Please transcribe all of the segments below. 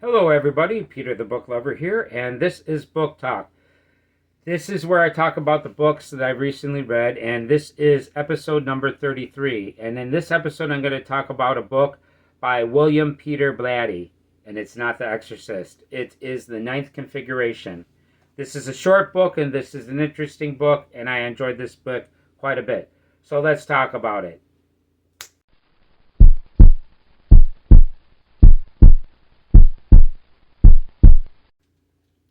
Hello everybody, Peter the Book Lover here, and this is Book Talk. This is where I talk about the books that I've recently read, and this is episode number 33. And in this episode I'm going to talk about a book by William Peter Blatty, and it's not The Exorcist. It is The Ninth Configuration. This is a short book, and this is an interesting book, and I enjoyed this book quite a bit. So let's talk about it.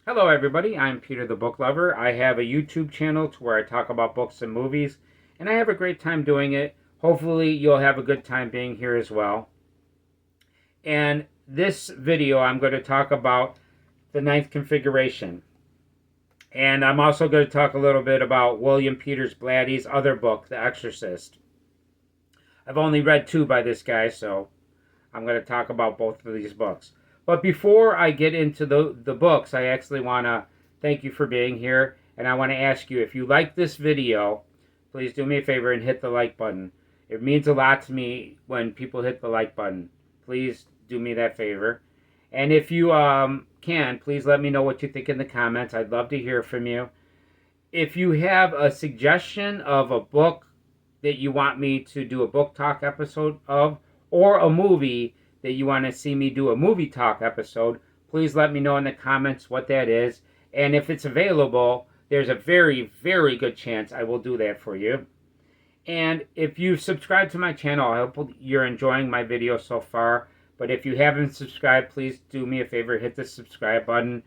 Hello everybody, I'm Peter the Book Lover. I have a YouTube channel to where I talk about books and movies, and I have a great time doing it. Hopefully you'll have a good time being here as well. And this video I'm going to talk about the Ninth Configuration. And I'm also going to talk a little bit about William Peter Blatty's other book, The Exorcist. I've only read two by this guy, so I'm going to talk about both of these books. But before I get into the books, I actually want to thank you for being here. And I want to ask you, if you like this video, please do me a favor and hit the like button. It means a lot to me when people hit the like button. Please do me that favor. And if you can, please let me know what you think in the comments. I'd love to hear from you. If you have a suggestion of a book that you want me to do a book talk episode of, or a movie that you want to see me do a movie talk episode, please let me know in the comments what that is. And if it's available, there's a very, very good chance I will do that for you. And if you've subscribed to my channel, I hope you're enjoying my videos so far. But if you haven't subscribed, please do me a favor, hit the subscribe button.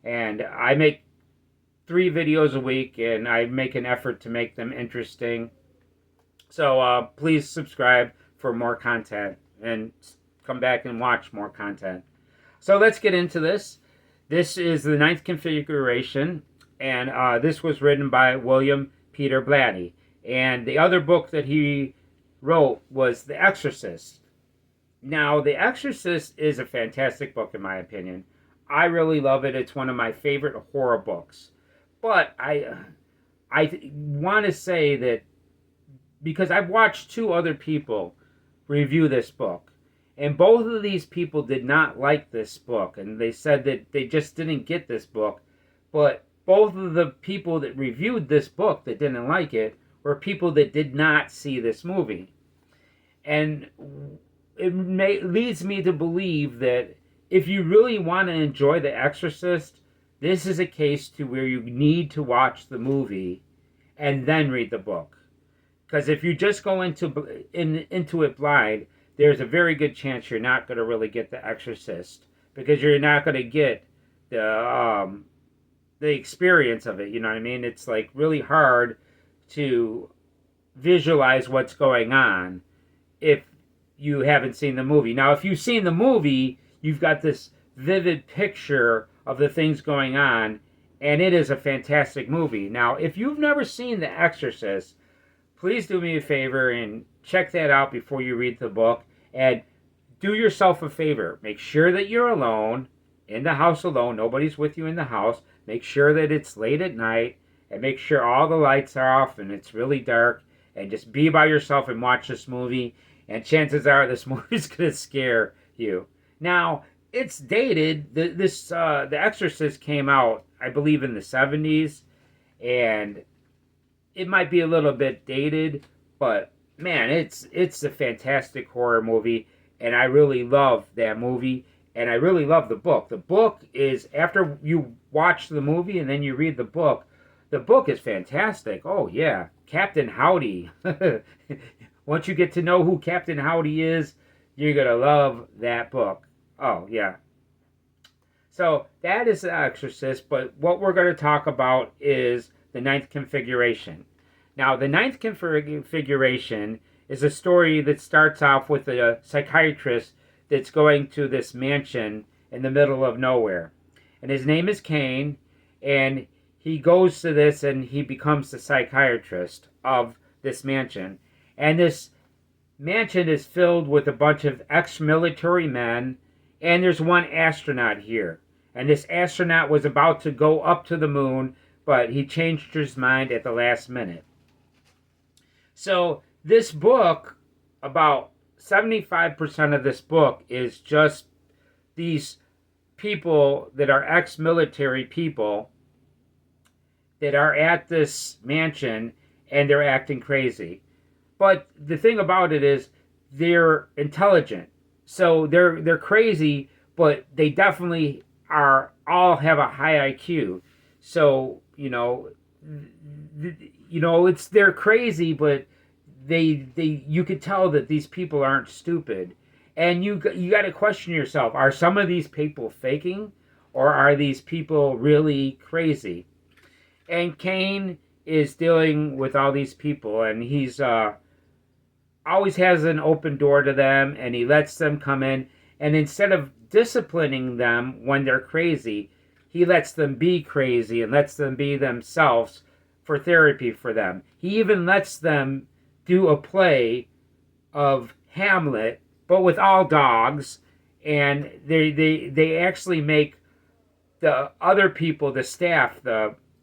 And I make 3 videos a week, and I make an effort to make them interesting. So please subscribe for more content, and come back and watch more content. So let's get into this. This is The Ninth Configuration, and this was written by William Peter Blatty. And the other book that he wrote was The Exorcist. Now, The Exorcist is a fantastic book in my opinion. I really love it. It's one of my favorite horror books. But I want to say that because I've watched 2 other people review this book, and both of these people did not like this book, and they said that they just didn't get this book. But both of the people that reviewed this book that didn't like it were people that did not see this movie. And it leads me to believe that if you really want to enjoy The Exorcist, this is a case to where you need to watch the movie and then read the book. Because if you just go into it blind, there's a very good chance you're not going to really get The Exorcist, because you're not going to get the experience of it. You know what I mean? It's like really hard to visualize what's going on if you haven't seen the movie. Now, if you've seen the movie, you've got this vivid picture of the things going on, and it is a fantastic movie. Now, if you've never seen The Exorcist, please do me a favor and check that out before you read the book. And do yourself a favor. Make sure that you're alone, in the house alone. Nobody's with you in the house. Make sure that it's late at night, and make sure all the lights are off and it's really dark. And just be by yourself and watch this movie. And chances are this movie's going to scare you. Now, it's dated. The Exorcist came out, I believe, in the 70s. And it might be a little bit dated, but man, it's a fantastic horror movie, and I really love that movie, and I really love the book. The book is, after you watch the movie and then you read the book is fantastic. Oh yeah, Captain Howdy. Once you get to know who Captain Howdy is, you're going to love that book. Oh yeah. So that is The Exorcist, but what we're going to talk about is The Ninth Configuration. Now, The Ninth Configuration is a story that starts off with a psychiatrist that's going to this mansion in the middle of nowhere. And his name is Cain, and he goes to this and he becomes the psychiatrist of this mansion. And this mansion is filled with a bunch of ex-military men, and there's one astronaut here. And this astronaut was about to go up to the moon, but he changed his mind at the last minute. So this book, about 75% of this book is just these people that are ex-military people that are at this mansion and they're acting crazy. But the thing about it is they're intelligent. So they're crazy, but they definitely are all have a high IQ. So, it's they're crazy, but they you could tell that these people aren't stupid. And you got to question yourself, are some of these people faking or are these people really crazy? And Kane is dealing with all these people, and he's always has an open door to them, and he lets them come in. And instead of disciplining them when they're crazy, he lets them be crazy and lets them be themselves for therapy for them. He even lets them do a play of Hamlet, but with all dogs, and they actually make the other people, the staff,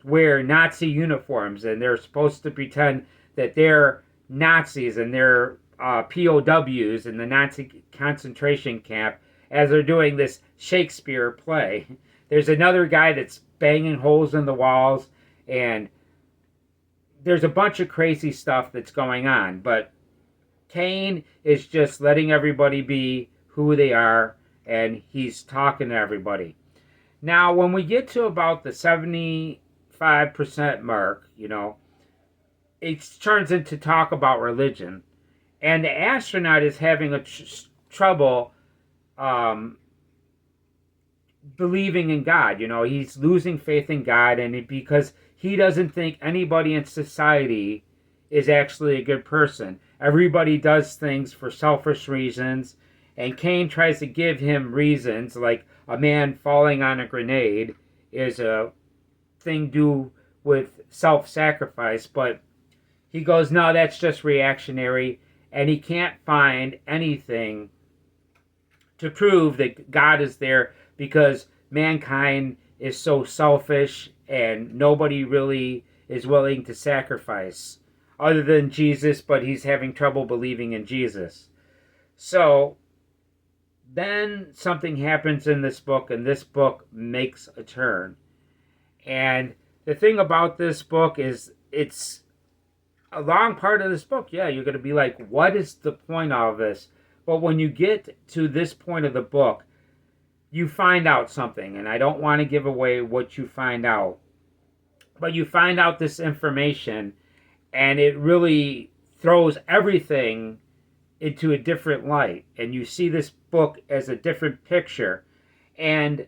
wear Nazi uniforms, and they're supposed to pretend that they're Nazis and they're POWs in the Nazi concentration camp as they're doing this Shakespeare play. There's another guy that's banging holes in the walls, and there's a bunch of crazy stuff that's going on, but Kane is just letting everybody be who they are, and he's talking to everybody. Now, when we get to about the 75% mark, it turns into talk about religion. And the astronaut is having trouble believing in God. He's losing faith in God, and because he doesn't think anybody in society is actually a good person. Everybody does things for selfish reasons, and Kane tries to give him reasons, like a man falling on a grenade is a thing due with self-sacrifice, but he goes, no, that's just reactionary, and he can't find anything to prove that God is there because mankind is so selfish and nobody really is willing to sacrifice other than Jesus, but he's having trouble believing in Jesus. So then something happens in this book, and this book makes a turn. And the thing about this book is it's a long part of this book. Yeah, you're going to be like, what is the point of this? But when you get to this point of the book, you find out something, and I don't want to give away what you find out. But you find out this information, and it really throws everything into a different light, and you see this book as a different picture. And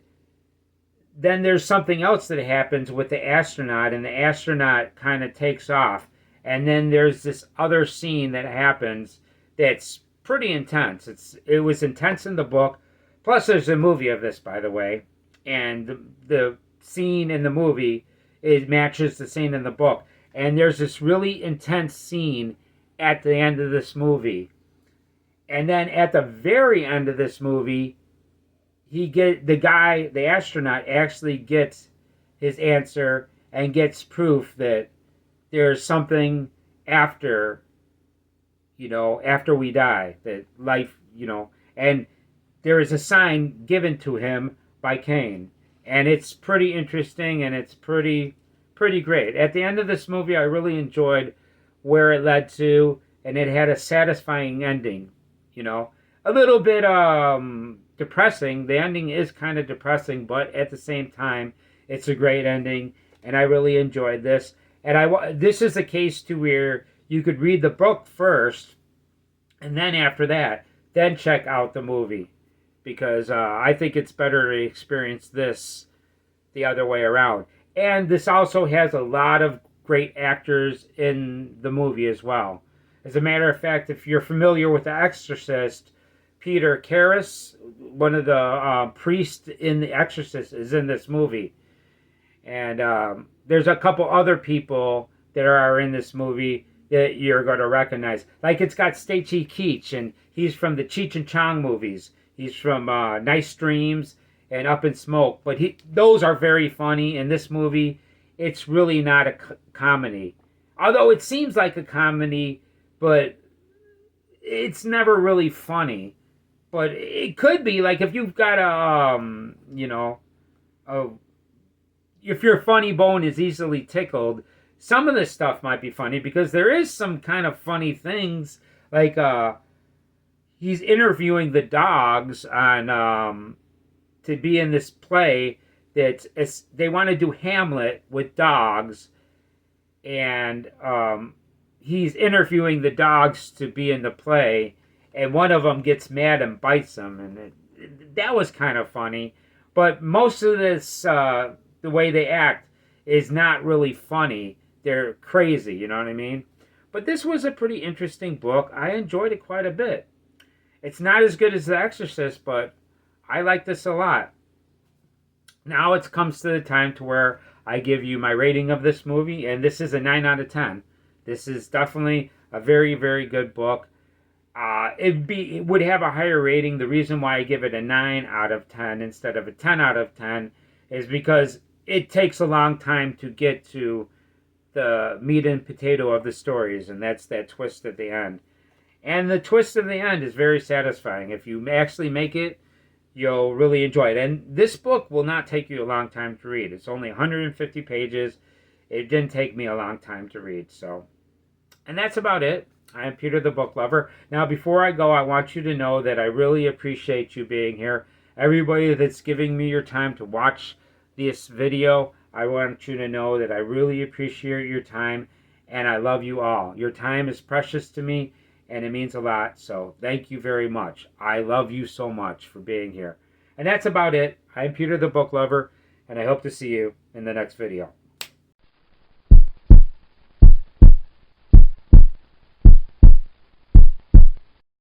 then there's something else that happens with the astronaut, and the astronaut kind of takes off. And then there's this other scene that happens that's pretty intense. It was intense in the book. Plus, there's a movie of this, by the way, and the scene in the movie matches the scene in the book. And there's this really intense scene at the end of this movie. And then at the very end of this movie, the astronaut actually gets his answer and gets proof that there's something after we die, that life, and there is a sign given to him by Kane. And it's pretty interesting, and it's pretty great. At the end of this movie, I really enjoyed where it led to, and it had a satisfying ending. A little bit depressing. The ending is kind of depressing, but at the same time, it's a great ending, and I really enjoyed this. And this is a case to where you could read the book first, and then after that, then check out the movie, because I think it's better to experience this the other way around. And this also has a lot of great actors in the movie as well. As a matter of fact, if you're familiar with The Exorcist, Peter Karras, one of the priests in The Exorcist, is in this movie. And there's a couple other people that are in this movie that you're going to recognize. Like, it's got Stacy Keach, and he's from the Cheech and Chong movies. He's from Nice Dreams and Up in Smoke. But those are very funny. In this movie, it's really not a comedy. Although it seems like a comedy, but it's never really funny. But it could be like if you've got a, a, if your funny bone is easily tickled, some of this stuff might be funny because there is some kind of funny things like he's interviewing the dogs on to be in this play that they want to do Hamlet with dogs, and he's interviewing the dogs to be in the play, and one of them gets mad and bites him, and that was kind of funny. But most of this, the way they act, is not really funny. They're crazy, you know what I mean? But this was a pretty interesting book. I enjoyed it quite a bit. It's not as good as The Exorcist, but I like this a lot. Now it comes to the time to where I give you my rating of this movie, and this is a 9 out of 10. This is definitely a very, very good book. It would have a higher rating. The reason why I give it a 9 out of 10 instead of a 10 out of 10 is because it takes a long time to get to the meat and potato of the stories, and that's that twist at the end. And the twist at the end is very satisfying. If you actually make it, you'll really enjoy it. And this book will not take you a long time to read. It's only 150 pages. It didn't take me a long time to read. So, and that's about it. I'm Peter the Book Lover. Now, before I go, I want you to know that I really appreciate you being here. Everybody that's giving me your time to watch this video, I want you to know that I really appreciate your time, and I love you all. Your time is precious to me, and it means a lot, so thank you very much. I love you so much for being here. And that's about it. I'm Peter the Book Lover, and I hope to see you in the next video.